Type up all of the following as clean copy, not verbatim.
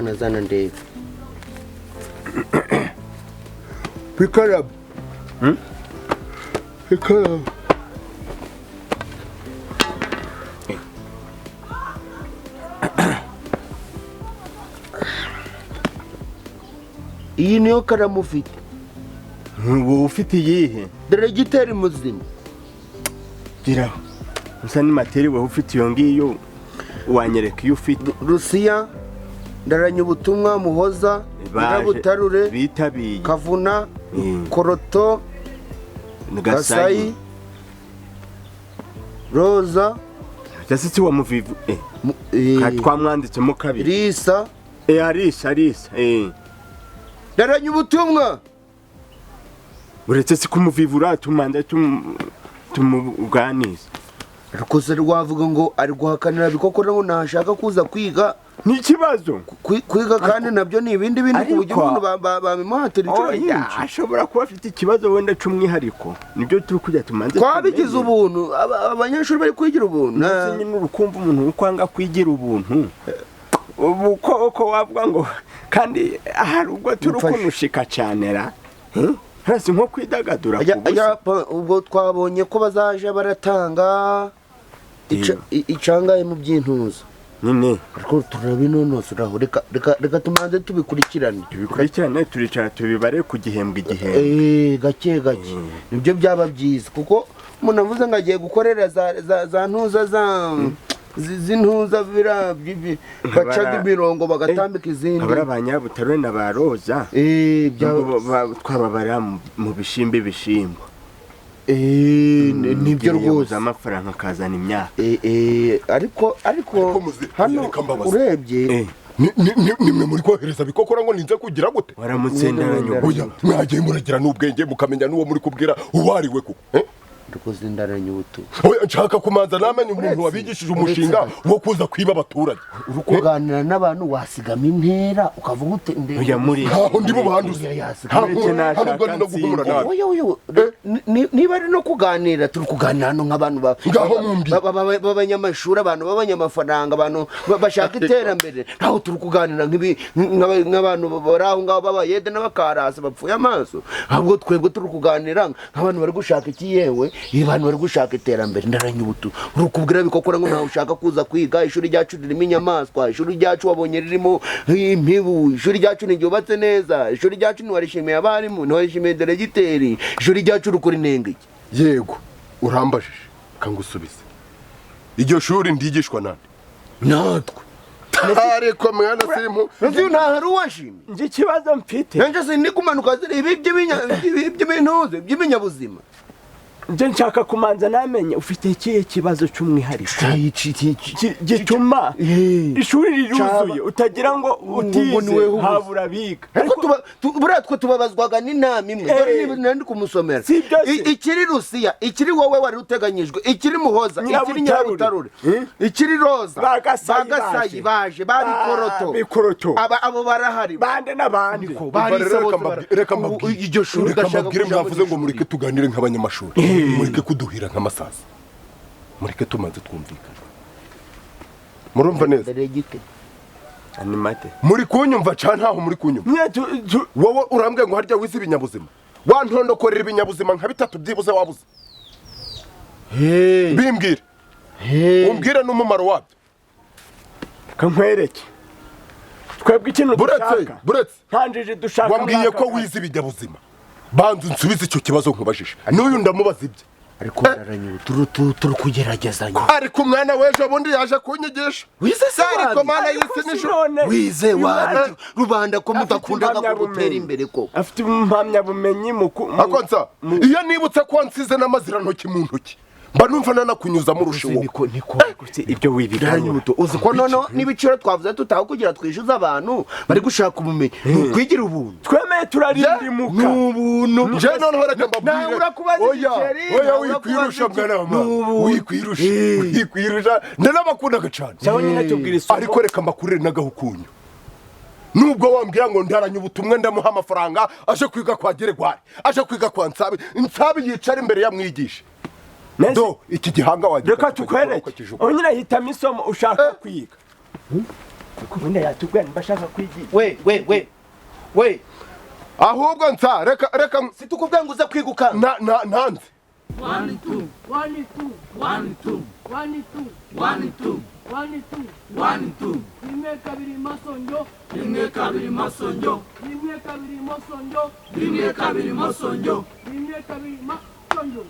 zana ndebe Pikarab. Pikarab. iyi niyo karamu ufite Ubu ufite iyihe? deregiteri muzima Gira. Usa ni materi we ufite iyo ngiyo wanyereka iyo ufite. Rusiya ndaranye ubutumwa Muhoza Butarure bitabiye Kavuna Koroto Gasayi Roza Jasiti wa muvivu twamwanditsemo kabiri Risa Arisa ndaranye ubutumwa uretse si kumuvivura tumanda tumuganiza rukoze rwavuga ngo ari guhakanira bikoko ngo ntashaka kuza kwiga ni ikibazo kwiga kandi nabyo ni ibindi ku buryo umuntu babimuhatira inshuro nyinshi ashobora kuba afite ikibazo wenda cy'umwihariko nibyo turi kujya tumanze twabigize ubuntu abanyeshuri bari kwigira ubuntu nyine n'urukumva umuntu ukwanga kwigira ubuntu ubu ko wavuga ngo kandi hari ubwo turi kunushika cyane ra hasi nko kwidagadura ubwo twabonye ko bazaje baratanga icangaye mu by'intuzo none ariko turabinonosuraho reka tumanze tubikurikirane turicara tubibare ku gihembwe gake nibyo byaba byiza kuko umuntu avuze ngo agiye gukorera za ntuza zintuza bacaga imirongo bagatambika izindi abari abanyabutarure na ba roza twababara mu bishimbo nibyo rwose amafaranga akazana imyaka ariko hano urebye nimwe muri kohereza bikokora ngo ninze kugira gute waramutsendaranye oya mwagiye muragira n'ubwenge mukamenya n'uwo muri kubwira uwariwe ko dukoze indaranye ubutu oya nshaka kumanza namenye umuntu wabigishije umushinga wo kuza kwiba abaturage urukuganira n'abantu wasigama intera ukavuga ute oya muri aho ndi bubanduze niba ari no kuganira turi kuganira hano nk'abantu b'abanyamashuri abantu b'abanyamafaranga abantu bashaka iterambere ntaho turi kuganira nk'abantu bari aho ngaho b'abayede n'abakarasi bapfuye amaso ahubwo twebwe turi kuganira nk'abantu bari gushaka iki yewe abantu bari gushaka iterambere ndaranye ubutu urukubwira bikokora ngo ntawe ushaka kuza kwiga ishuri ryacu ririmo inyamaswa ishuri ryacu wabonye ririmo impibu ishuri ryacu ntiryubatse neza ishuri ryacu ntiwarishimiye abarimu ntiwarishimiye deregiteri ishuri ryacu rukora inenge iki yego urambajije kangusubize iryo shuri ndigishwa natwe ariko mwana simpu nzi ntahari uwashimye nzi ikibazo mfite nanje sindi kumanuka ziri by'ibintuze by'ibinyabuzima nje nshaka kumanza namenye ufite ikihe kibazo cy'umwihariko gituma ishuri riruzuye utagira ngo utize habura biga ariko buratwe tubabazwaga n'inama imwe dore nandi kumusomera ikiri Rusiya ikiri wowe wari uteganyijwe ikiri Muhoza ikiri Nyabutarure ikiri Roza bagasayi baje bari Koroto abo barahari bande nabandi reka mbabwire iryo shuri gashaka mwavuze ngo mureke tuganire nk'abanyamashuri mureke kuduhira nk'amasazi mureke tumaze twumvikana murumva neza animate muri kunyumva cyane ntaho muri kunyumva wowe urambwe ngo harya wize ibinyabuzima wantondokorera ibinyabuzima nka bitatu byibuze wabuze bimbwire umbwire n'umumaro wabyo kankwereke twebwe ikintu dushaka buretse wambwiye ko wize ibinyabuzima banzu nsubize icyo kibazo nkubajije n'uyu ndamubaza ibye ariko ndaranye turi kugeragezanya ariko umwana wejo bundi yaje kunyigisha wize se ariko mana yise nijoro wize wari rubanda ko mudakundaga gutera imbere ko afite impamya bumenyi akonsa iyo nibutse ko nsize n'amazira ntoki mu ntoki mba numva nanakunyuza mu rushiwo niko ibyo wibiganye uzi ko nono n'ibiciro twavuze tutaho kugira twishyuza abantu bari gushaka ubumenyi kwigira ubuntu twemeye turarindimuka n'ubuntu je noneho reka mbabwire oya wikwirusha mwana wa mama wikwirusha ndanabakundaga cyane ariko reka mbakurire n'agahukunyu nubwo wambwira ngo ndaranye ubutumwa ndamuha amafaranga aje kwiga kwa Geregwari aje kwiga kwa Nsabii yicara imbere ya mwigisha iki gihanga wagira reka tukwereke onyine hitamo isomo ushaka kwiga kubona yatubwira mbashaka kwigira we ahubwo nsa reka situkubwira ngo uze kwiguka nanze 1 2 1 2 1 2 1 2 1 2 1 2 rimwe kabiri masonjo rimwe kabiri masonjo rimwe kabiri masonjo rimwe kabiri masonjo rimwe kabiri masonjo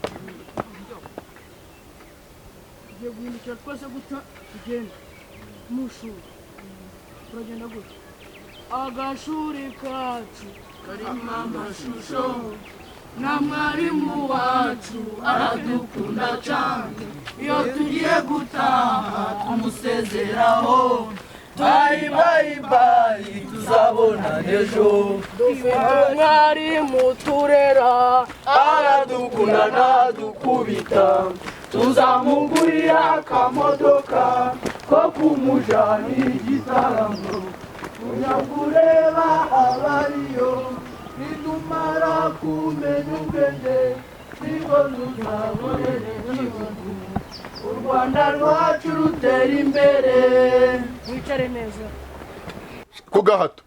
je guhindukira twese gutya tugenda mushuri turagenda gutya agashuri kacu karimo amashusho na mwarimu wacu aradukunda cyane iyo tugiye gutaha tumusezeraho bayi bayi bayi tuzabona ejo dufite umwarimu turera aradukunda nadukubita tuzamugurira akamodoka ko kumujana igitaramo tujya kureba abariyo nidumara kumenya ubwenge nibwo tuzabonera igihugu u Rwanda rwacu rutera imbere wicare neza ku gahato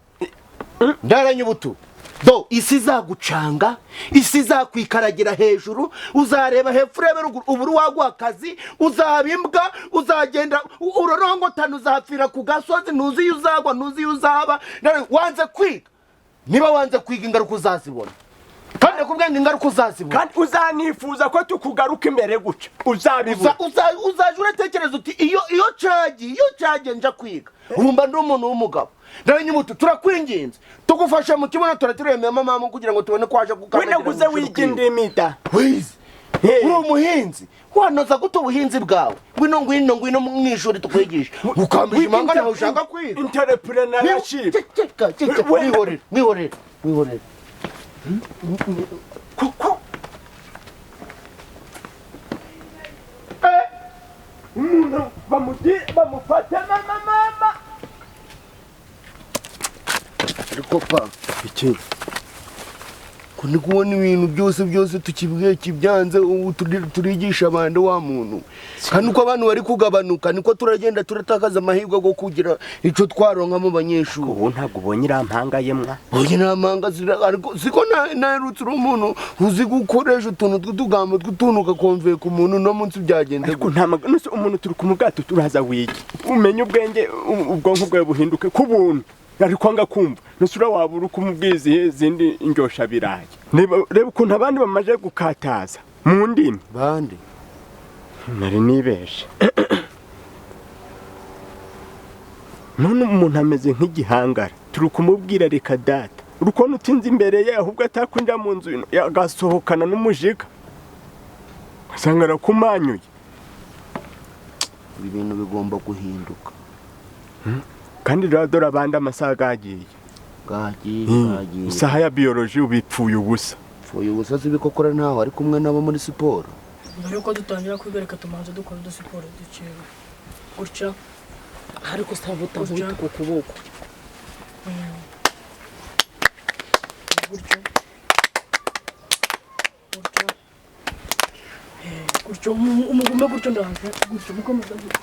ndaranye ubutu do isi izagucanga isi izakwikaragira hejuru uzareba hepfo urebe ruguru uburu waguha akazi uzaba imbwa uzagenda urorongotana uzapfira ku gasozi ntuzi iyo uzagwa ntuzi iyo uzaba wanze kwiga niba wanze kwiga ingaruka uzazibona kandi nakubwiye ngo ingaruka uzazibona kandi uzanifuza ko tukugaruka imbere guca uzabibona uzaje uratekereza uti iyo cagiye nja kwiga urumva ndi umuntu w'umugabo ndaranye umutu turakwinginze tugufashe mu kibuno turaturemeyemo mama kugira ngo tubone kwaje gukandagira winaguze wiga indimita wize uri umuhinzi wanoza gute ubuhinzi bwawe ngwino mu ishuri tukwigisha ukambije impanga nawe ushaka kwiga entrepreneurship mwihorere kuko umuntu bamufate mama ariko pa iki kundi kubona ibintu byose tukibwiye kibyanze ubu turigisha abandi wa muntu kandi uko abantu bari kugabanuka niko turagenda turatakaza amahirwe go kugira ico twaronka mu banyeshuri ubu ntabwo ubonye irampanga yemwa bonye nampanga ariko siko naherutse umuntu uzi gukoresha utuntu tw'utugambo tw'utunuka konveye ku muntu no munsi byagenze ariko nta umuntu turi ku mubwato turaza wiki umenye ubwenge ubwonko bwawe buhinduke ku buntu ariko anga kumva nusura wabura ukumubwiza izindi injosha biraye reba ukuntu abandi bamaje gukataza mu ndimi bande nari nibeshe none umuntu ameze nk'igihangara turi kumubwira reka data urukona utinze imbere ye ahubwo atakwinjira mu nzu agasohokana n'umujiga asanga arakumanyuye ibintu bigomba guhinduka kandi dore abandi amasaha gagiye isaha ya biology ubipfuye ubusa zibikokora ntaho ari kumwe nabo muri siporo mbere yuko dutangira kwibereka tumanza dukora udusiporo dukeya gutya ariko savuta nk'utu ku kuboko gutya umugume gutya ndahanze gutya mukomeza gutya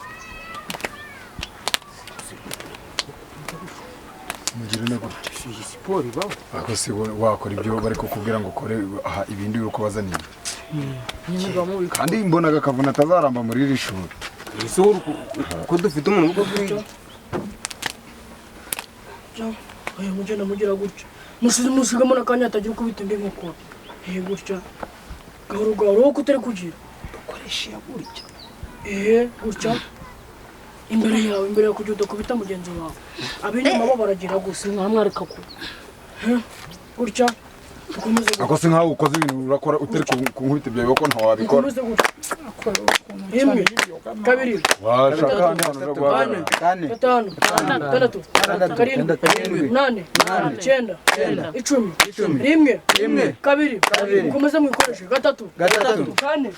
mugire na gutya siporo ibaho ako si wakora ibyo bari kukubwira ngo ukore ibindi uko bazaniye kandi mbonaga akavuna atazaramba muri iri shuri isuru ko dufite umuntu wo kwiga mugenda mugira gutya musigamo n'akanya atagira uko bitembe nk'uko gutya gahoro wo kutari kugira dukoresha gutya gutya imbere yawe kugira udakubita mugenzi wawe ab'inyuma bo baragira gusa nkamwareka ko gutya dukomeze gutya ako se nkaho ukoze ibintu urakora utari kunkubita ibyo biko ntawabikora dukomeze gutya imwe kabiri kane gatanu gatandatu karindwi umunani icyenda icumi rimwe kabiri dukomeze mwikoreshe gatatu kane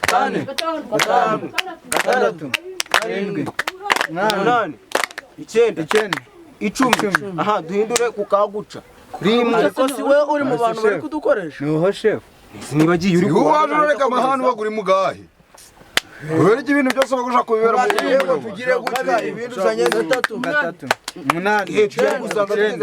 gatanu gatandatu karindwi umunani icyenda icumi aha duhindure kukaguca rimwe ariko si we uri mu bantu bari kudukoresha niho chef nibagiye uri waje ureka amahano bagura imugahe kubera iki ibintu byose bagusha kubibera mu yego tugire gutya ibintu uzanye 3 8 9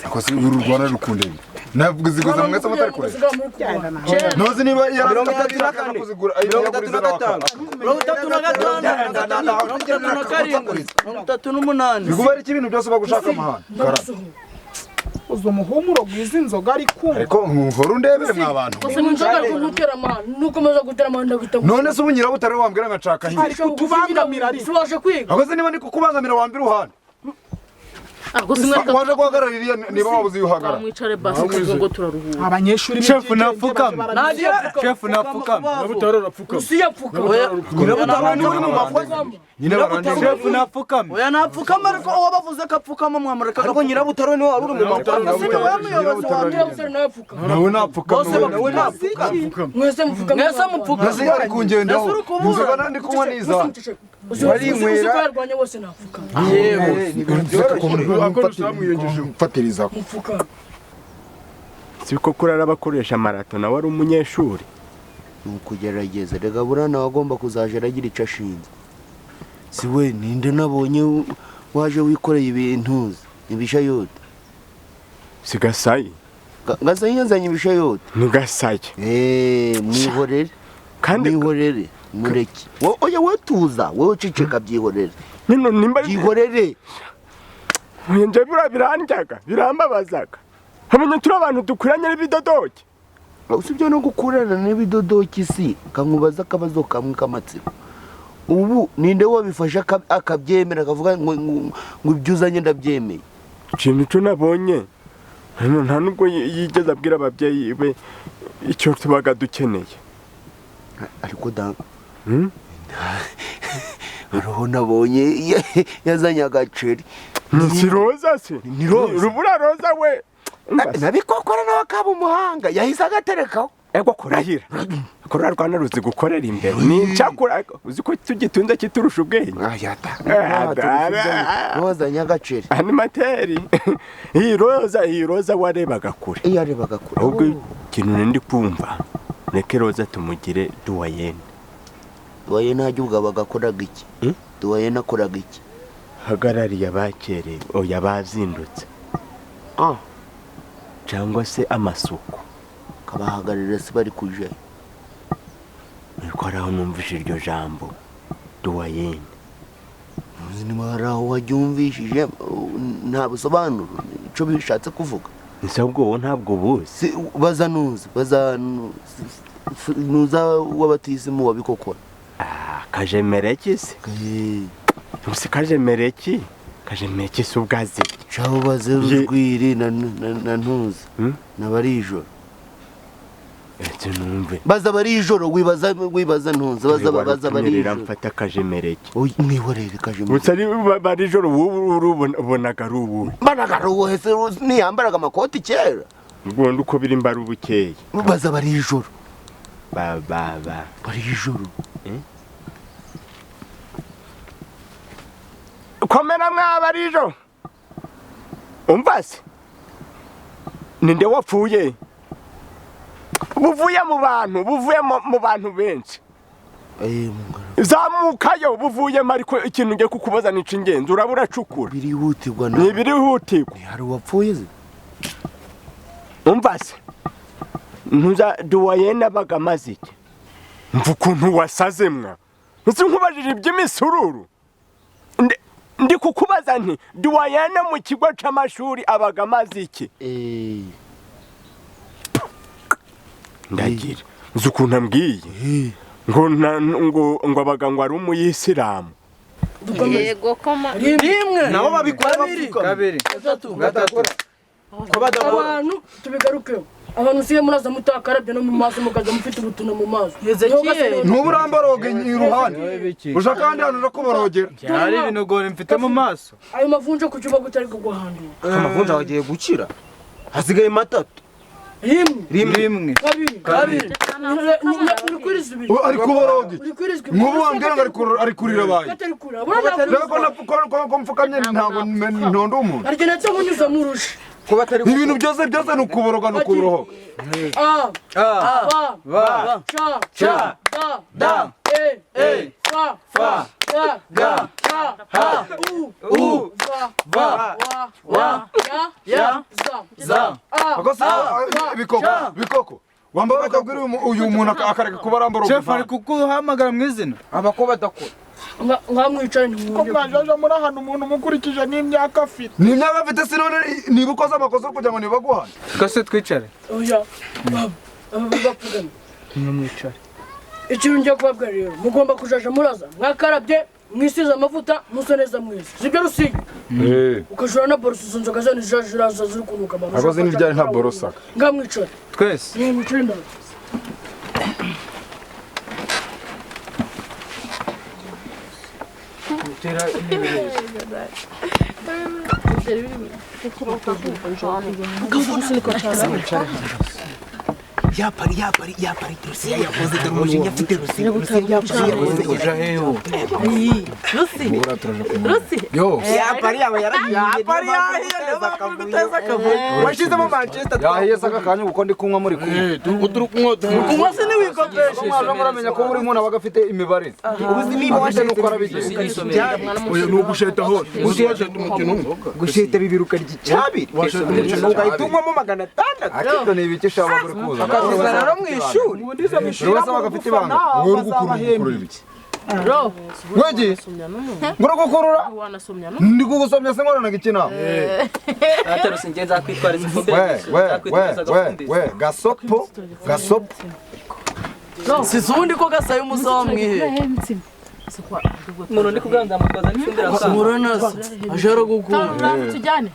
akosi uru Rwanda rukundeni navuga ziguza mwese mutari kure nozi niba yarakuzigura kuzigura 38 bigubara iki ibintu byose bagushaka amahana uzo muhumuro gwiza inzoga ariko nkuru ndebere mwa bantu Ose nunjoga kugutera amahana nukomeza gutera amahana ndagita none se ubunyira butare wambwira ngacaka hingi ariko tubangamira ari Suwaje kwiga akoze niba ndikukubangamira wambira uhana Agusimwe waje guhagararira niba wabuze yuhagara mwicare basi ngo turaruhuka. abanyeshuri chef napfukama chef Usiyapfuka nyine barandira chef napfukama oya napfukama ariko wabavuze kapfukama mwamureka ariko nyirabutaro ni wari uri mu mapanga nawe napfukama nawe napfukama Mwese mfuka mwese mupfuka nasi ari kungendaho inzoga nandi kunywa niza Warinywera yarwanye bose nafuka mfatiriza mfuka siko kurara bakoresha marato nawe ari umunyeshuri nukugerageza rega burana wagomba kuzajera agira ico ashinze siwe ninde nabonye waje wikoreye ibintu ibishayote sigasayi ngasayi yazanye ibishayote nigasaye mwihorere kandi mwihorere mureki oya wetuza wowe ciceka byihorere nino nimba byihorere nje birandyaga birambabazaga hamenye turi abantu dukuranye n'ibidodoki usibyo no gukurana n'ibidodoki si kankubaza akabazo kamwe kamatsiko ubu ninde wabifasha akabyemera akavuga ngo ibyuzanye ndabyemeye ikintu cyo nabonye nta nubwo yigeze abwira ababyeyi be icyo tubaga dukeneye ariko da Aroho nabonye yazanye agaceri ni roza se ni roza rubura roza we nabikokora nawe akaba umuhanga yahise agaterekaho ego kurahira korora Rwanda ruzi gukorera imbere ni cyakura uzi ko tugitunze kiturusha ubwenge roza nyagaceri animateri iyi roza warebaga kure yarebaga kure ahubwo ikintu ndi kumva reke roza tumugire duwayene ntajya ubwo bagakoraga iki duwayene akoraga iki hagarariye abakereye oya bazindutse cyangwa se amasuku kabahagararira se bari kuje ariko araho numvise iryo jambo duwayene uzi niba hari aho waryumvishije nta busobanuro icyo bishatse kuvuga nisa ubwo ntabwo buzi baza nuza w'abatisimu wabikokora kajemereki se usi kajemereki se ubwazi cyaho baze rugwiri na ntuza n'abarijoro numve baza barijoro wibaza ntuza baza barijoro mfata kajemereki mwihorere kajemereki utari barijoro ubonaga ari ubu banaga ari ubu hese niyambaraga amakoti kera ubundi uko biri mbara ubukeye baza barijoro barijoro komera mwabarijoro umva se ninde wapfuye buvuye mu bantu benshi zamukayo buvuyemo ariko ikintu ngiye kukubaza nica ingenzi urabura cukura birihutirwa ntibirihutirwa hari uwapfuye ze umva se ntuza duwayene abaga amaze iki mva ukuntu wasaze mwa nzi nkubajije iby'imisururu ndi kukubaza nti duwayene mu kigo c'amashuri abaga amaze iki ndagira uzi ukuntu ambwiye ngo abaga ngo ari umuyisilamu Yego koma rimwe nabo babikora bapfuka kabiri gatatu abantu tubigarukeho abantu usigaye muraza mutakarabye no mu maso mukaza mufite ubutuna mu maso ntuburamboroge iruhande uja kandi hano urakuborogera hari ibinogore mfite mu maso ayo mavunja ku cyumba gutari kuguhandura amavunja wagiye gukira hasigaye matatu rimwe kabiri ari kuboroge nk'ubu wambwira ngo ari kurira abaye rero ko mfukamye ntabwo ntonda umuntu ariko ndetse munyuza murusha ibintu byose ni ukuboroga ni ukuroho cha da fa ga ha za bikoko wambara ukabwira uyu muntu akareka kuba aramboroga chef ari kuguhamagara mu izina abako badakora nkamwicaye ko mwajaje muri hano umuntu mukurikije n'imyaka afite sinone niba ukoze amakosa kugira ngo nibaguhane kase twicare oya bapfugana mwicare ikintu ngiye kubabwira rero mugomba kujaja muraza mwakarabye mwisize amavuta musa neza mwese sibyo rusiga ukajura na borosa izo nzoga zane ziraza ziri kunuka amaraso akoze n'iryari nta borosa ngamwicaye twese mwicare ndaza tera yapari Rusiya yakoze umujinya afite Rusiya yakoze uja heho Rusi yapari yaba yaragiye yapari yahiye guteza akavuyo washizemo Manchester yahiye saka kanya uko ndi kunywa muri kumwe turi kunywa se ni wikopesha mwaje muramenya ko buri muntu aba afite imibare ubuzi niba washe nuko arabigize oya nugusheta ho usheta umukino gusheta bibiruka ry'icabiri ugahitumwamo 600 ariko ni ibiki shaba buri kuza akazana mu ishuri urasa bagafite ibanga uri gukurura ibiki Weji ngoro gukurura ndi kugusomya se ngorana gikina ataro singenza kwitwariza we gasopo sizundi ko gasaye umusomwe Murundi kuganda mukoza n'ifundira kwa. Muranaza ajara gukunda. Tujyane.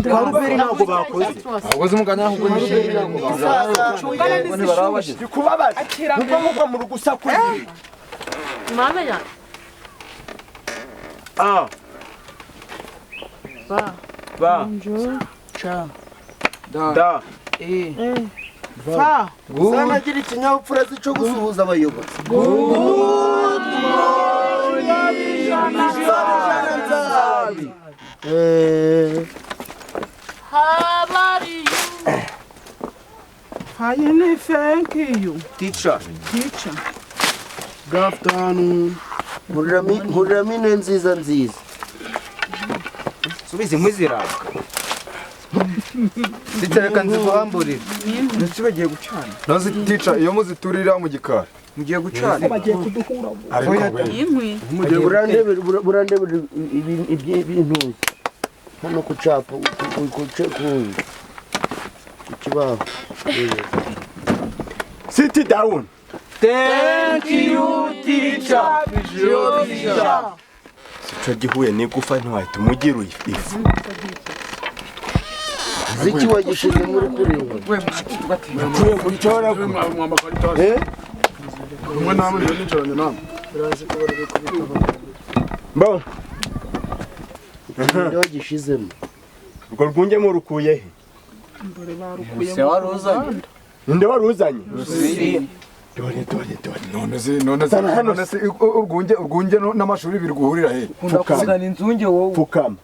Karuberi ntabwo bakoze. Abakoze muganya ahubwo nishimye ntabwo bakoze. Kubabaza. Nuko mu rugusaku. Mana ya. Ba. Cha. Da. Fa. Sana gira ikinyabupfura cyo gusuhuza abayobozi. Nsabii. How are you? Fine, thank you. Teacher. Good afternoon. Muramine nziza. Subize mwizira. Nditereka nziguhamburira. Ndetse bagiye gucana. Nazi teacher iyo muziturira mu gikari. Mugiye gucana. Bagiye kuduhura. Inkwi. Burandebera ibintu. Hano kucapa kukibaho. Sit down. Thank you teacher. Sico gihuye n'igufa ntwahita umugira ifu. Ziki wagishize muri kureba. Kuye gutora mwamba karita. Umwe namwe nicaranye namwe. Bon. Wagishizemo. Urwo rwunge mu rukuye he? Se waruzanye. Nde waruzanye? Dore. None se urwunge n'amashuri biri guhurira he? Kuzana inzunge wowe. Pfukama.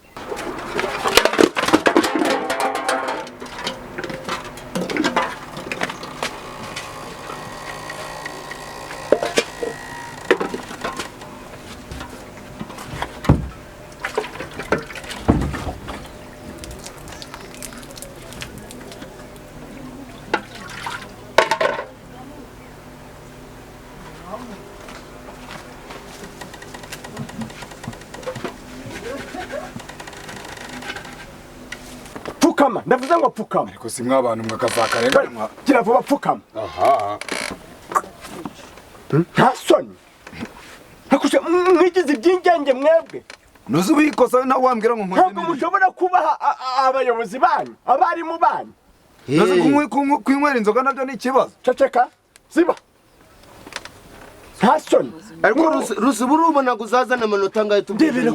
Pfukama, ndavuze ngo pfukama. Ariko si mwabantu mwakazakarenga. Gira vuba pfukama. Aha. Nta soni. Hakusha mwigize iby'ingenge mwebwe. Nuzi ubikosa na wambwira ngo nkoze Ntabwo mushobora kubaha abayobozi banyu, abarimu banyu. Naze kunywera inzoga nabyo ni ikibazo. Ceceka. Siba. Hasoni. Ariko rusuburu ubona kuzazana amanota ngayo tubwira.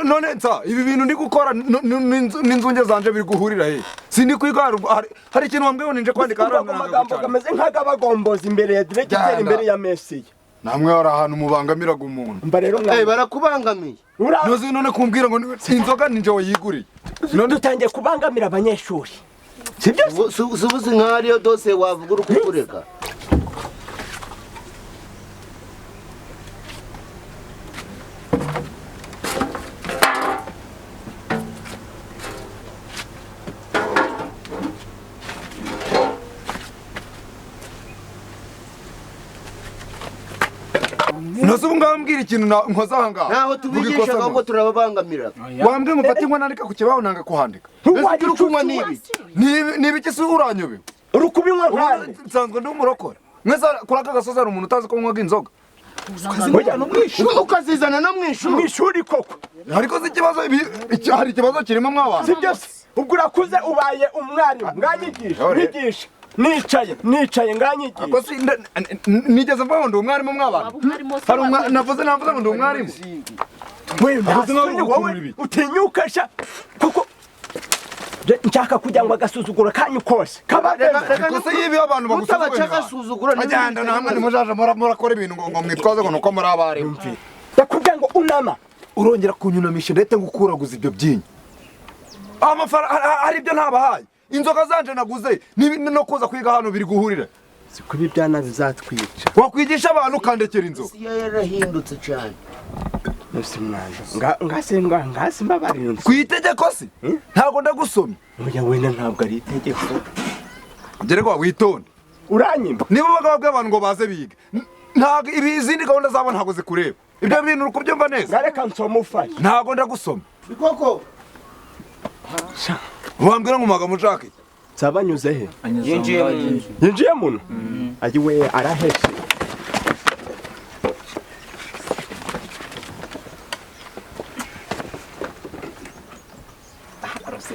None nsa ibi bintu ndi gukora n'inzunge zanje biri guhurira he. Sindi kwiga hari ikintu wambwiye ninje kwandika amagambo kameze nk'agabagomboza imbere ya directeur imbere ya Messi. Namwe ari ahantu mubangamiraga umuntu. Mba rero barakubangamiye. Noze none kumbwira ngo inzoga ninje wayiguriye. None utangiye kubangamira abanyeshuri. Sibyo subuzi nk'ariyo dose wavuga urukukureka. Noze ngambwira ikintu nkoza hanga. Naho tubigisha ngo turababangamira. Wambwe mufate inkwa nandika ku kibaho nanga kuhandika. Wagira kunywa nibi. Nibiki se uranyobe? Urukubinywa nkande. Nsanzwe ndi umurokora. Mwese kuraka gasoza umuntu utazi ko mwaga inzoga. Ukazizana no mwishuri koko. Ariko ikibazo hari ikibazo kirimo mwabana. Sibyo ubwo urakuze ubaye umwarimu nganyigisha. Nicaye nganyigisha. Ako si nigeze mva ndi umwarimu mwabana. Hari navuze ngo ndi umwarimu. Wewe utinyukasha kuko nshaka kujya ngo agasuzugura kanyu kose kose yibi abantu bagusuzugura agenda namwe nimujaje murakora ibintu ngo mwitwaze ngo nuko muri abari ndakubwira ngo unama urongera kunyunamisha ndetse ngukuraguza ibyo byinyi hari ibyo ntabahaye inzoga zanje naguze no kuza kwiga hano biri guhurira sikubi byana bizatwica wakwigisha abantu ukandekera inzoga yarahindutse cyane ngasi mbabarira kwitegeko se ntago ndagusomye oya wenda ntabwo ari itegeko gereko witonde uranyimba niba bagabwe abantu ngo baze biga ntago ibizindi gahunda zabo ntago zikureba ibyo bintu uko byumva neza ngareka nsomufashe ntago ndagusomye bikoko wambwira ngo maga mushake zabanyuze he yinjiye muno ayiwe araheshe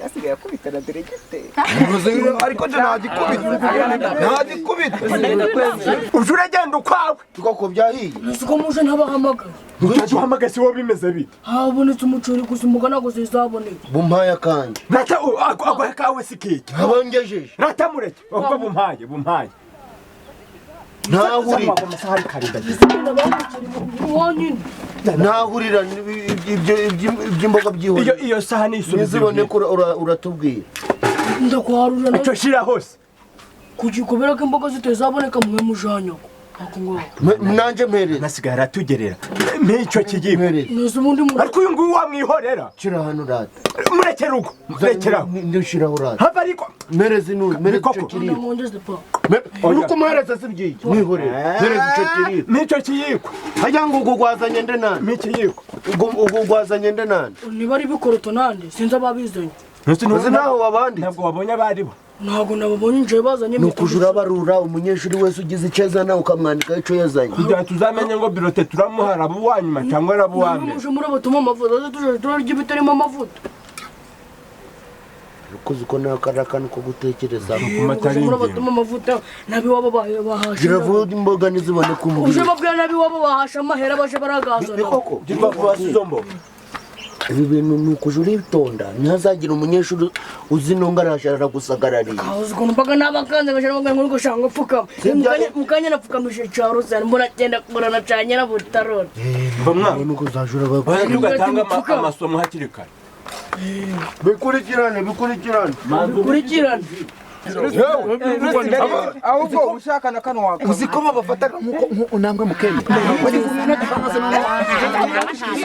asigaye akubitana diregite ariko nje ntagikubita uje uragenda ukwawe bikoko byahiye nasuko muje ntabahamagaye uhamagaye si wo bimeze bite habonetse umucuri gusa umugana gusa izaboneka bumpaye akanje rata agwa kawe sikiki abangejeje rata mureke ubwo bumpaye ntahuri ntahurira iby'imboga byihuse iyo saha nizibone ko uratubwira ndakwarura icyo shira hose kugikobera ko imboga zitazaboneka mwe mujanya nanje mpereza nasigaye aratugerera n'icyo kigiye ariko uyu nguyu wamwihorera shira hano rata murekera uko murekeraho ndishiraho rata hava ariko mpereza inuri mpereza icyo kiribwa uruko muhereza si byiki mwihorera mpereza icyo kiribwa n'icyo kiyiko hajya ngo ugugwazanye nde nande n'ikiyiko ugugwazanye nde nande niba ari bikoroto nande sinzi ababizanye ntuzi naho wabanditse ntabwo wabonye abaribo ntabwo nababonye nje bazanye ni ukujura barura umunyeshuri wese ugize icyo azana ukamwandikaho icyo yazanye kugira tuzamenye ngo birote turamuhara abo uwanyuma cyangwa ari abo uwambere muje murabatuma amavuta tuje turarya ibitarimo amavuta ukoze uko nakaraka ko gutekereza murabatuma amavuta nabi wabo bahasha giravuga imboga nizibone kumubiri uje babwira nabi wabo bahasha amahera baje baragazana bikoko girwa vuba mboga ibi bintu ni ukujura itonda ntihazagira umunyeshuri uzi ntungarashara gusagarariye kazi ukuntu mbaga nabakanze gashara mbaga ngo shanga pfukama mukanya napfukamije cyaro cyane mbona genda kurana cyane na butarone bamwa nuko uzajura bari ugatanga amasomo hakiri kare bikurikirane ahubwo ushaka na kano wako uziko babafataga nkuko unambwe mukenya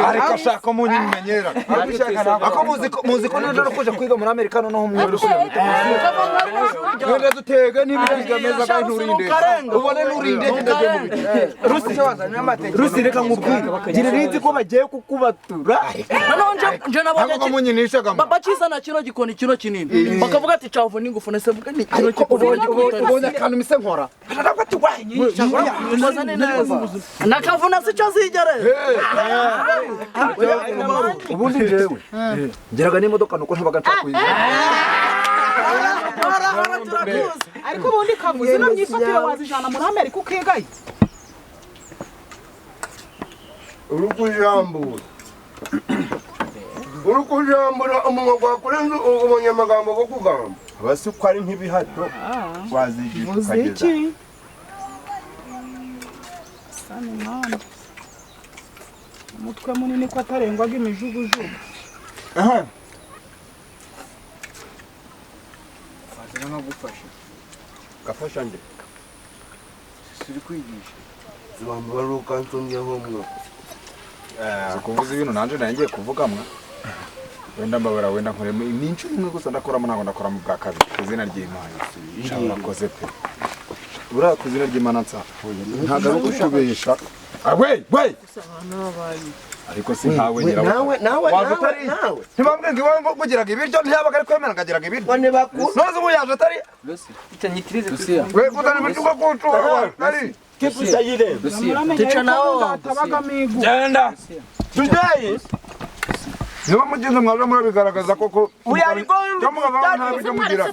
ariko shaka munyimenyera ako muziko naje kuja kwiga muri Amerika no mwere mwere dutega nibiranga meza kandi nturinde ubone nurinde rusi reka nkubwire gira rinzi ko bagiye kukubatura nje nabonye bakizana kino gikoni kino kinini bakavuga ati cyavu n'ingufu nase vuga ni kino ubonye akantu mise nkora nakavuna si cyo zigere ubundi jewe ngeraga n'imodoka nuko ntabaga nshaka kuyiga ariko ubundi kavuze no myifatire wazijana muri Amerika ukigaye urukujambura umunwa gwakurenze ubonyamagambo go kugamba basi ko ari nk'ibihato wazijije ukageza sani mwana umutwe munini ko atarengwaga imijugujugu fazana nkagufasha gafasha nde siri kwigisha zibambaruka nsomyeho mwa kuvuza ibintu nanje nangiye kuvuga mwa wenda mbabara wenda nkoremo iminsi imwe gusa ndakoramo ntabwo ndakora mu bwa kabiri izina ry'Imana inshallah koze pe bura kuzina ry'Imana nsa ntago ari ukubesha we ariko si ntawe nyirawo nawe ntibambwe ngo iwawe ngugiraga ibiryo ntiyabaga ari kwemera ngagiraga ibiryo bane baku noze ubu yaje atari we kutana ibituga kucu ari kipusa yire ticha nao genda today niba mugenda mwaje murabigaragaza koko we are going ntabyo mugira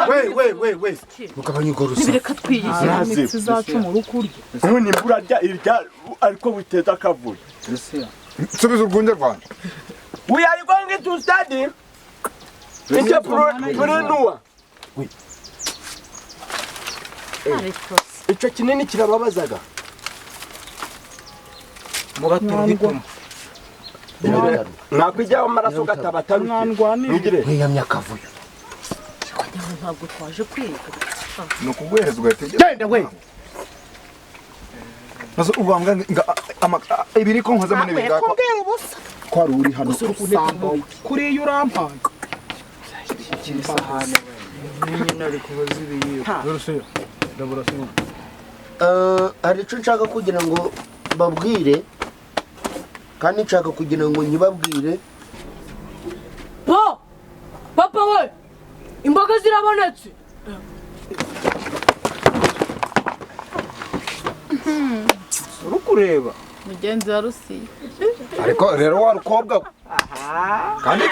we mukabanyugorosa nibireka twiyize imitsi zacu mu rukurya ubu ni burarya irya ariko witeza akavuyo subiza urwunge rwanjye we are going to study entrepreneur icyo kinini kirababazaga mugaturika mwakwijyaho amaraso gatabatarukira mwiyamya akavuyo ntabwo twaje kwiga ni ukuguhereza ugategeka genda we maze ubambwa ibiri ko nkozemo n'ibigako kubwira ubusa ko ari uri hano kuri urampaye hari icyo nshaka kugira ngo babwire kandi nshaka kugira ngo nyibabwire papa we imboga zirabonetse uri kureba mugenzi wa Rusiya ariko rero wa rukobwa kandi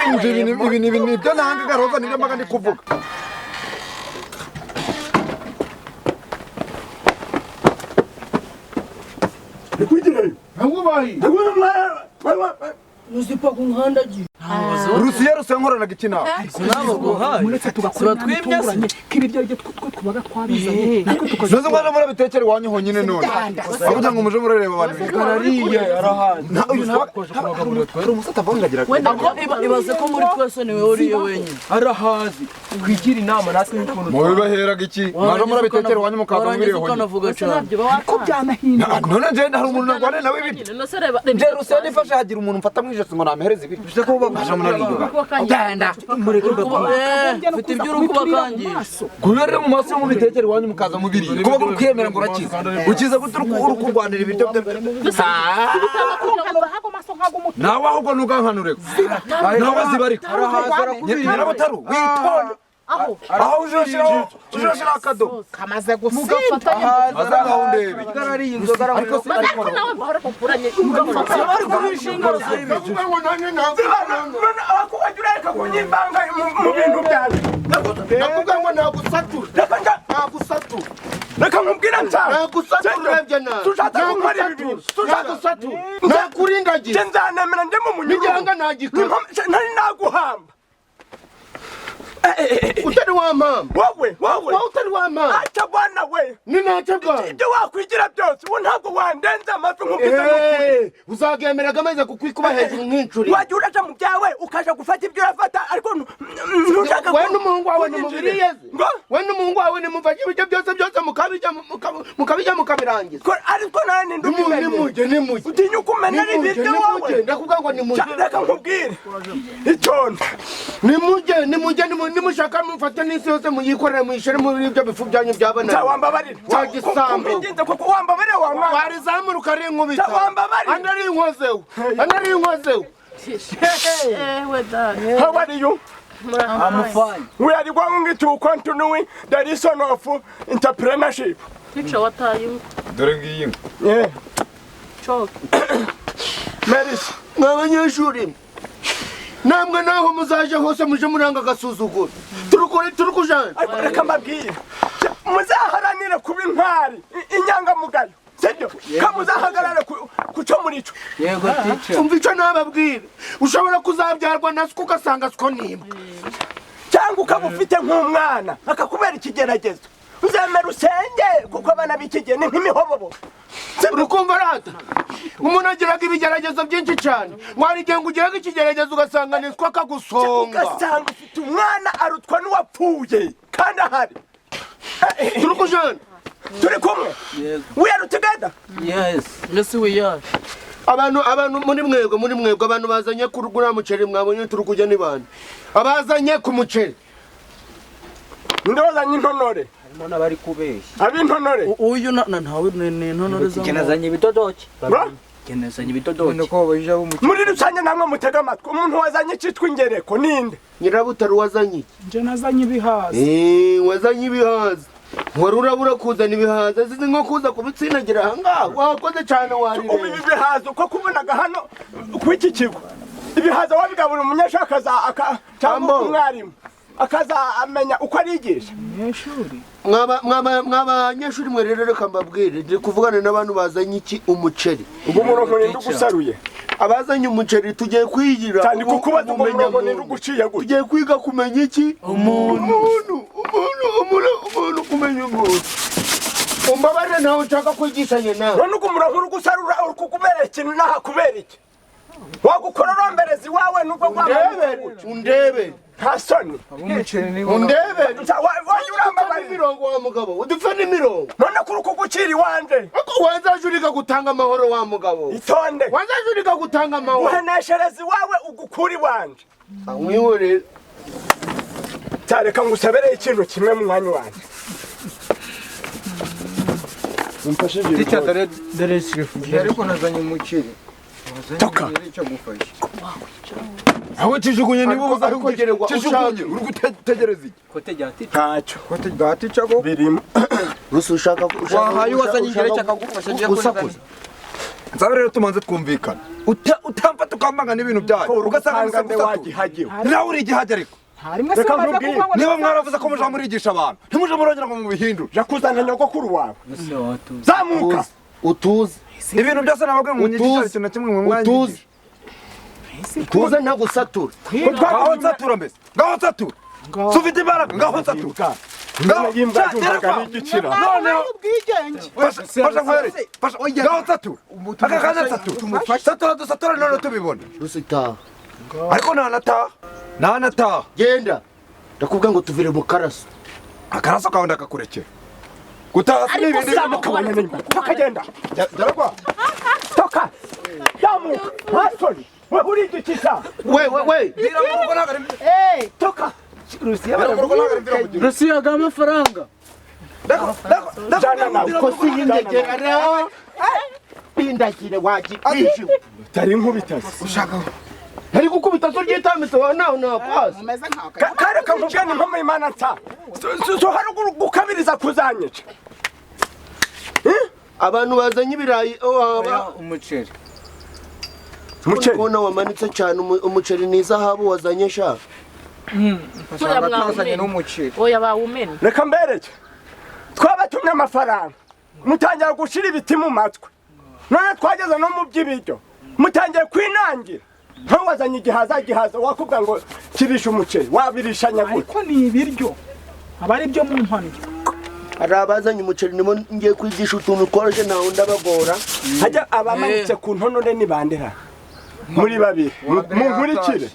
ibi nibyo nanga garoza nibyo mbaga ndi kuvuga nuzipa kunkandagira Rusiya rusenkoranaga iki nawe muretse tugakora twimyanye k'ibiryo ryo twabaga twabizanye noze mwaje murabitekera iwanyu honyine none avuga ngo muje murareba abantu karariye arahazi hari umusata avangagira ibaze ko muri twese niwe uriye wenyine arahazi twigira inama natwe n'ukuntu mubibaheraga iki mwaje murabitekera iwanyu mukaza mubiriye honyine ukanavuga cyane ko byanahinduka none nje hari umuntu narwane nawe ibiryo nje Rusiya nifashe hagira umuntu mfata mwijeso ngo namuhereze ibiryo bise ko baje munariye genda mfite ibyo urukuba kangiye kubera mu maso mu bitekera iwanyu mukaza mubiriye kuba uri kwiyemera ngo urakiza ukiza gute uri kurwanira ibiryo nawe ahubwo nugankanure nawe zibarika nyirabutaru witonda aho ujoshira akadomo kamaze gusiga aza ngaho ndebe karariye inzoga ariko nawe bahora kukuranye bari kubishinga akubajureka kunyibanga mu bintu byawe nakuvuga ngo nagusatura reka nkubwira nzara nagusatura urebye nawe tushatse gukora ibi bintu nagusatura nakurindagiza nzanemera njye mu munyururu n'igihanga nagikora ntari naguhamba utari wampamba wowe utari wampamba aca bwana we ni ntacyo bwana ibyo wakwigira byose ubu ntabwo wandenza amafi nk'ubwiza n'ukuri uzagemeraga ameze kukwikuba hejuru nk'incuri wajya uraca mu byawe ukaja gufata ibyo urafata ariko ntushaka we n'umuhungu wawe nimubiriye we n'umuhungu wawe nimufashe ibiryo byose mukabijya mukabirangiza ariko nawe ninde ubimenye nimujye utinya uko umenya ari ibiryo wowe ndakuvuga ngo nimujye reka nkubwire icyondo nimujye nimushaka mufate n'isi yose muyikorere muyishyire muri ibyo bifu byanyu byabana wambabarira wagisambo kuko wambabarira wamara warizamura ukarinkubita wambabarira anari inkozeho How are you? I'm fine. We are going to continue the lesson of entrepreneurship. Teacher, what are you? dore ngiyi Chalk. Meris, n'abanyeshuri namwe naho muzaje hose muje muranga agasuzuguro turukujana ariko reka mbabwire muzaharanire kuba intwari inyangamugayo sibyo kamuzahagarare kuco murico yego teacher umva ico nababwire ushobora kuzabyarwa na siko ugasanga siko nimba cyangwa ukaba ufite nk'umwana akakubera ikigeragezo uzemera usenge kuko abana b'ikigeni ni nk'imihobobo urukumva rata umuntu agiraga ibigeragezo byinshi cyane mwarigenga ugiraga ikigeragezo ugasanga niswa akagusonga ugasanga ufite umwana arutwa n'uwapfuye kandi ahari turukujana turi kumwe we are together yes we are abantu muri mwebwe abantu bazanye kurugura muceri mwabonye turukujya nibande abazanye ku muceri ndozanye intonore Mbona bari kubeshya. Ab'intonore uyu ntawe n'intonore zo Kenazanye ibidodoki. Kenazanye ibidodoki. muri rusange namwe mutega amatwi umuntu wazanye cyitwa ingereko ninde nyirabutari wazanye iki nje nazanye ibihaza wazanye ibihaza wari urabura kuzana ibihaza zizi nko kuza kubitsinagira ahangaha wakoze cyane wari ubu ibi bihaza uko kubonaga hano kw'iki kigo ibihaza wabigabura umunyeshuri cyangwa umwarimu akaza amenya uko arigisha umunyeshuri mw'abanyeshuri mwe rero reka mbabwire ndi kuvugana n'abantu bazanye iki umuceri ubwo umurongo ninde ugusaruye abazanye umuceri tugiye kwigira cyane kuko baza umurongo ninde uguciye gutya tugiye kwiga kumenya iki umuntu kumenya umuntu umbabarire ntawe nshaka kwigishanya nawe none ubwo umurongo uri gusarura uri kukubera ikintu naha kubera iki wagukora uromberezi wawe nubwo undebe nta soni undebe urambara imirongo wa mugabo udupfa n'imirongo none kuri kugucira iwanje ako wanzajurika gutanga amahoro wa mugabo itonde wanzajurika gutanga amahoro uhanesherezi wawe ugukura iwanje amwihorere cyareka ngusabereye ikintu kimwe mu mwanya wanje Teacher dore ariko nazanye umuceri. Toka. aho kijugunye nibo uzarukogererwa kijugunye uri gutegereza iki Kote rya teacher. ntacyo kote rya teacher go birimo rusi ushaka wahaye wazanye ingere cyakagufasha ngiye gusakuza nzabe rero tumanze twumvikana utamfa tukambangana ibintu byayo ugasanga nde wagihagiwe nawe uri igihajya ariko harimo Reka nkubwire, niba mwaravuze ko muje murigisha abantu ntimuje murongera ngo mubihindure jakuzana nyogokuru wawe zamuka utuze ibintu byose nababwe ngo nyigisha ikintu na kimwe mu mwanya utuze tuze nta gusatura ngaho nsatura mbese ngaho nsatura sufite imbaraga ngaho nsatura ngaho noneho ubwigenge fasha nkwereke fasha ngaho nsatura aka kanya nsatura satura dusatura none tubibona rusi taha ariko ntanataha genda ndakubwira ngo tuvire mu karaso akaraso kawe ndakakurekera gutaha si n'ibindi mukabanya n'inyuma tukagenda toka zamuka ntasoni we uri igikisa we toka rusiyaga amafaranga jana nawe ko sinyingegera indakire wagishiwe tari nkubitasi ushaka ari gukubita so ryitamitse wa naho nakwasa umeze nkaho kare kamubwira ni mpamo imana nsa so hari gukabiriza kuzanyica abantu bazanye ibirayi umuceri umuceri ubona wamanitse cyane umuceri ni izahabu wazanye sha twazanye n'umuceri oya bawumena reka mbereke twabatumye amafaranga mutangira gushira ibiti mu matwi none twageze no mu by'ibiryo mutangiye kwinangira ntawazanye igihaza wakubwa ngo kirisha umuceri wabirishanya gute ariko ni ibiryo aba ari byo mu mpano hari abazanye umuceri nimo ngiye kwigisha utuntu tworoshye nawe ndabagora hajya abamanitse ku ntonore ni bandera muri babiri munkurikire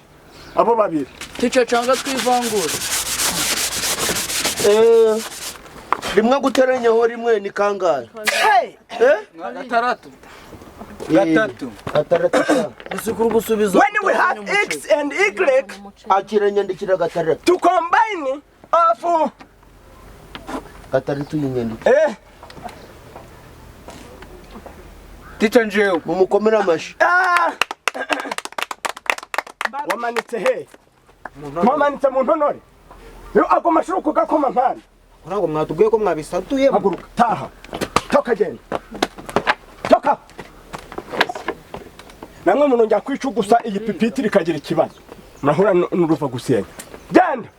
abo babiri teacher cyangwa twivangura rimwe guteranyaho rimwe ni kangahe gatatu usikuru gusubiza when we have x and y akira nyandikira gatandatu to combine of gatandatu y'inyandiko teacher njyewe mumukomera amashi wamanitse he wamanitse mu ntonore ako mashuri kugakoma mpande ntabwo mwatubwiye ko mwabisatuye haguruka taha toka genda toka namwe munongera kwica gusa iyi pipitiri ikagira ikibazo Nahura n'uruva gusenya. Genda.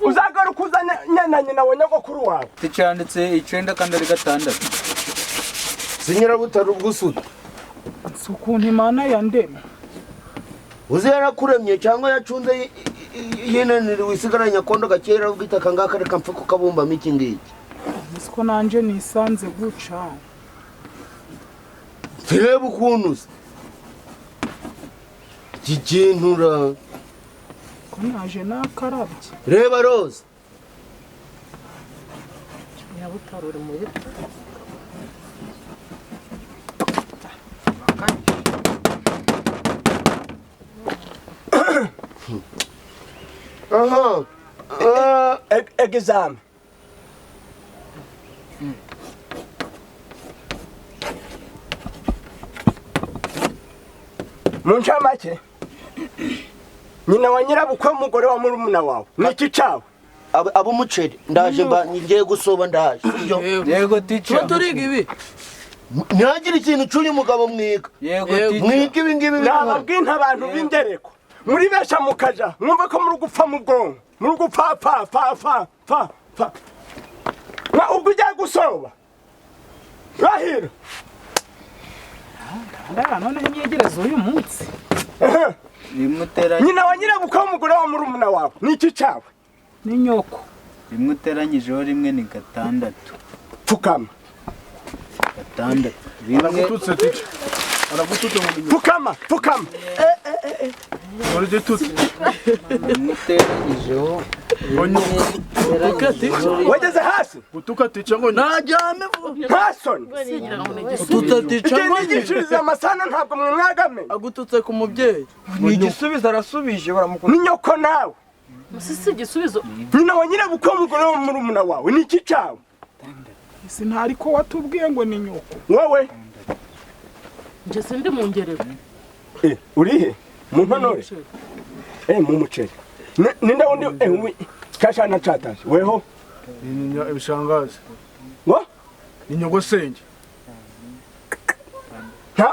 Uzagaruka uzana nyina wa nyogokuru wawe. Ticanditse 9 kandi ari 6. Sinyira butari ubwusuta. Sukuntu Imana yandema. Uzi yarakuremye cyangwa yacunze yenanira wisigaranya kondo gakera ubwita kangaka reka mpfa ko kabumba miki ngiki. Siko nanje nisanze guca. Reba ukuntu kikintura ko naje nakarabye. Reba Rose. Nyabutarure mu bito. Aha. Exam. Muncamake. Nyina wa nyirabukwe umugore wa murumuna wawe. Niki cawe? Abo muceri ndaje mba ngiye gusoba ndaje. Yego teacher. Turiga ibi. Nyagira ikintu curi umugabo mwiga. Yego teacher. Mwiga ibi ngibi. Nababwinta abantu b'ingereko. Muri besha mukaja. Mwumva ko muri gupfa mu bwonko. Muri gupfa fa. Na ubujya gusoba. Rahira. Ndara none nyegerezo uyu munsi. Bimuteranye. Nyina wa nyirabukwe umugore wa murumuna wawe. Niki cawe? Ni nyoko. Bimuteranyijeho rimwe ni 6. Pfukama. 6. Aragututse teacher. Aragututse mu Pfukama. Wari detutse. Bimuteranyijeho. Wageze hasi. Gutuka teacher ngo Najame. Hasoni. Tutaticha Igishiriza amasano ntabwo mwagame. agututse ku mubyeyi. Ni igisubizo arasubije baramukunda. Ni nyoko nawe. Musisi igisubizo. Nyina wa nyirabukwe umugore wa murumuna wawe. Niki cawe? Isi ntari ko watubwiye ngo ni nyoko. Wowe. Nje sindi mu ngerero. Urihe? Mu ntonore. Mu muceri. Ninde wundi kashana chataje. Weho? Ni ibishangazi. Ngo? Ni nyogosenge.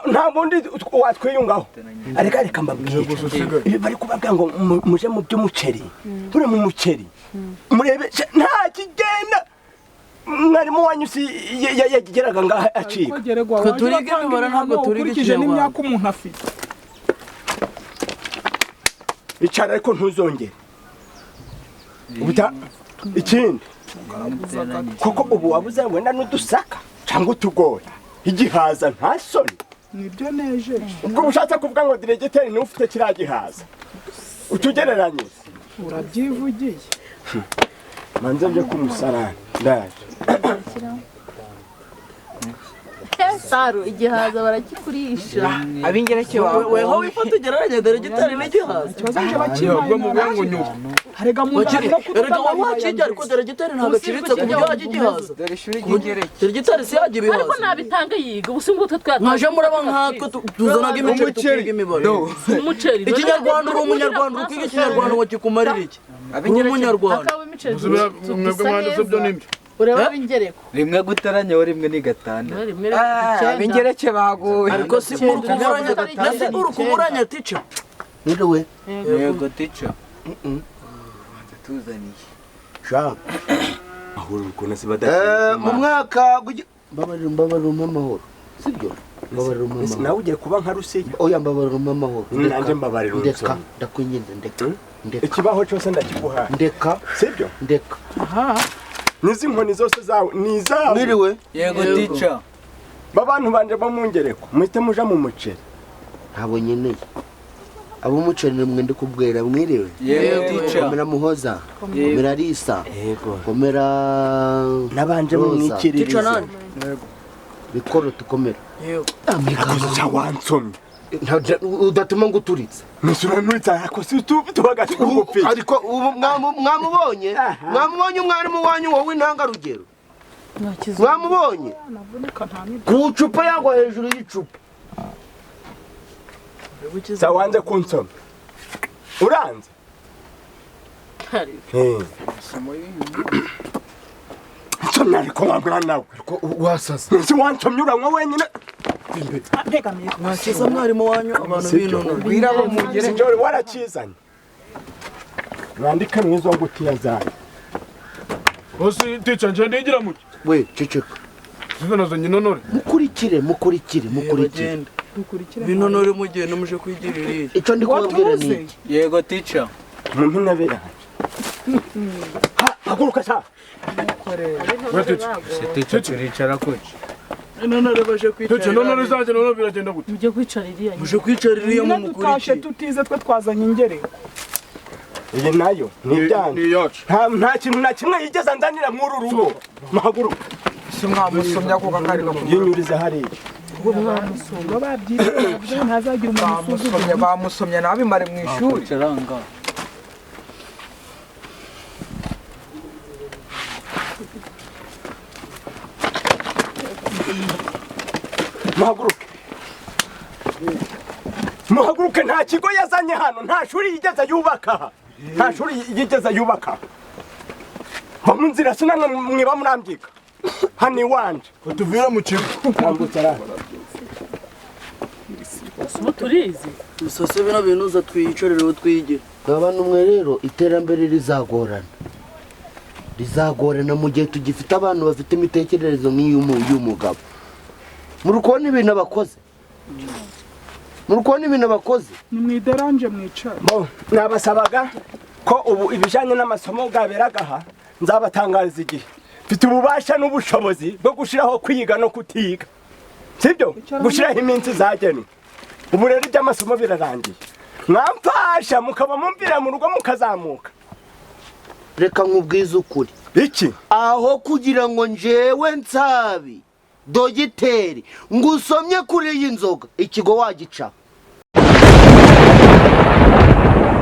Nta bundi watwiyungaho. Areka mbabwiye. Ibi bari kubabwira ngo muje mu by'umuceri. Ture mu muceri. Murebe nta kigenda. Mwarimu wanyu si yageraga ngaha acika. Ko turiga imibare ntabwo turiga ikinyarwanda. N'imyaka umuntu afite. Icara ariko ntuzongere. Ubuta ikindi. Koko ubu wabuze wenda n'udusaka cyangwa utugoye. Igihaza nta soni. Nibyo neje. Ubwo ushatse kuvuga ngo diregiteri ni ufite kiriya gihaza. Utugereranye. Urabyivugiye. Manze byo kumusarani. Ndaje. Saru igihaza barakikurisha. Abingereke wawe. Weho wifata ugereranya diregiteri n'igihaza. Ikibazo cyo bakimaye. Ngo nyuko. Harega mu ndari no Erega wawakijya ariko diregiteri ntabwo akiritse ku buryo hajya igihaza. Diregiteri si hajya ibihaza. Ariko nabitanga yiga ubusimbu twatwaye. Mwaje muraba nkatwe tuzanaga imiceri tukiga imibare. Umuceri. Ikinyarwanda uri umunyarwanda ukiga ikinyarwanda wakikumarira iki? Uri umunyarwanda. Akaba imiceri. Mwebwe mwanditse byo nimbi. Ureba bingereko. Rimwe guteranyaho rimwe ni 5. Abingereke baguye. Ariko si urukumuranya nasi urukumuranya teacher. Niriwe. Yego teacher. Tuzaniye. Sha. Ahura ukuntu sibadati. Mu mwaka mbabarira amahoro. Sibyo? Mbabarira amahoro. Nawe ugiye kuba nka Rusege. Oya mbabarira amahoro. Nanjye mbabarira ndeka ndakunyinze ndeka. Ikibaho cyose ndakiguha. Ndeka. Sibyo? Ndeka. Aha. Nizi nkoni zose zawe ni zawe. Niriwe. Yego teacher. Babantu banje bamungereko. Muhite muja mu muceri. Ntabwo nyeneye. Abo muceri nimwe ndikubwira mwiriwe. Yego teacher. Komera Muhoza. Komera Risa. Yego. Komera nabanje mu mwikiririzo. Teacher nani? Yego. Bikoro tukomera. Yego. Akoze wansomye. Udatuma nguturitse. Musura nuitsa yako si tubagati kugupi. Ariko mwamubonye? Mwamubonye umwarimu wanyu wowe intangarugero. Mwamubonye? Ku cupa yagwa hejuru y'icupa. Sawanze kunsoma. Uranze? Nsomye ariko wambura nawe. Wasasa. Si wansomye uranywa wenyine. Mwasiza mwarimu wanyu abantu binonora. Wirabo mugere njye warakizanye. mwandike mwizo ngutiya zanyu Osi ticha nje ndigira muke. We ceceka. Sizonazanye nonore. Mukurikire. binonore mugende muje kwigirira Icyo ndi kubabwira ni Yego teacher. muntu nabe yanjye haguruka sha Teacher turicara koci. binonore baje Ticha kwicara nonore zanje nonore biragenda gute? Mujye kwicarira muje kwicarira mu dutashe mukurikiye tutize twe twazanye ingere iyi nayo ni ibyanyu Ni yacu. nta kintu na kimwe yigeze anzanira mw'uru rugo muhaguruka simwamusomya ko kakari yinyuriza hariya ngo babyitse ntazagira umuntu usuzuma bamusomye nabimare mu ishuri Caranga. muhaguruke nta kigo yazanye hano nta shuri yigeze yubaka va mu nzira sinamwe mwiba murambika hano iwanje Utuvira mu kigo. ubu turizi musose bino binuza twiyicarire twige abantu mwe rero iterambere rizagorana mu gihe tugifite abantu bafite imitekerereze nk'iy'umugabo muri kubona ibintu abakoze ni mwideranje mwicara nabasabaga ko ubu ibijyanye n'amasomo bwaberaga aha nzabatangariza igihe mfite ububasha n'ubushobozi bwo gushyiraho kwiga no kutiga sibyo gushyiraho iminsi zagenwe ubu rero iby'amasomo birarangiye mwamfasha mukaba mumvira mu rugo mukazamuka reka nkubwize ukuri iki aho kugira ngo njyewe Nsabii dogiteri ngusomye kuri iyi nzoga ikigo wagica